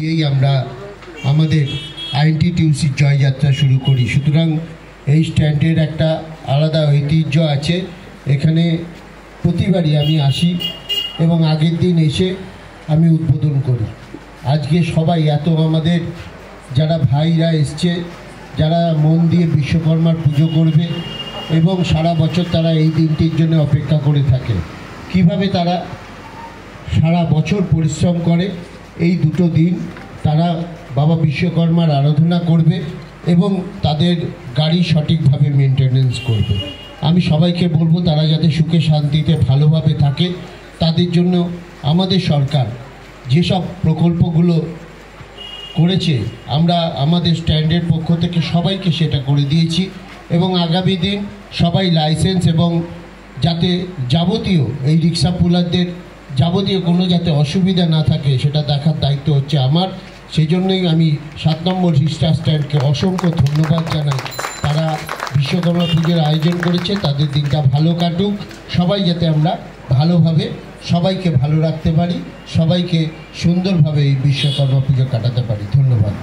দিয়েই আমরা আমাদের আইএনটিটিউসির জয়যাত্রা শুরু করি। সুতরাং এই স্ট্যান্ডের একটা আলাদা ঐতিহ্য আছে। এখানে প্রতিবারই আমি আসি এবং আগের দিন এসে আমি উদ্বোধন করি। আজকে সবাই এত আমাদের যারা ভাইরা এসছে, যারা মন দিয়ে বিশ্বকর্মার পুজো করবে এবং সারা বছর তারা এই দিনটির জন্য অপেক্ষা করে থাকে। কিভাবে তারা সারা বছর পরিশ্রম করে, এই দুটো দিন তারা বাবা বিশ্বকর্মার আরাধনা করবে এবং তাদের গাড়ি সঠিকভাবে মেনটেনেন্স করবে। আমি সবাইকে বলবো তারা যাতে সুখে শান্তিতে ভালোভাবে থাকে, তাদের জন্য আমাদের সরকার যেসব প্রকল্পগুলো করেছে আমরা আমাদের স্ট্যান্ডের পক্ষ থেকে সবাইকে সেটা করে দিয়েছি এবং আগামী দিন সবাই লাইসেন্স এবং যাতে যাবতীয় এই রিক্সা পুলারদের যাবতীয় কোনো যাতে অসুবিধা না থাকে সেটা দেখার দায়িত্ব হচ্ছে আমার। সেই জন্যই আমি 7 নম্বর রিক্সা স্ট্যান্ডকে অসংখ্য ধন্যবাদ জানাই। তারা বিশ্বকর্মা পুজোর আয়োজন করেছে, তাদের দিনটা ভালো কাটুক, সবাই যাতে আমরা ভালোভাবে সবাইকে ভালো রাখতে পারি, সবাইকে সুন্দরভাবে এই বিশ্বকর্মা পুজো কাটাতে পারি। ধন্যবাদ।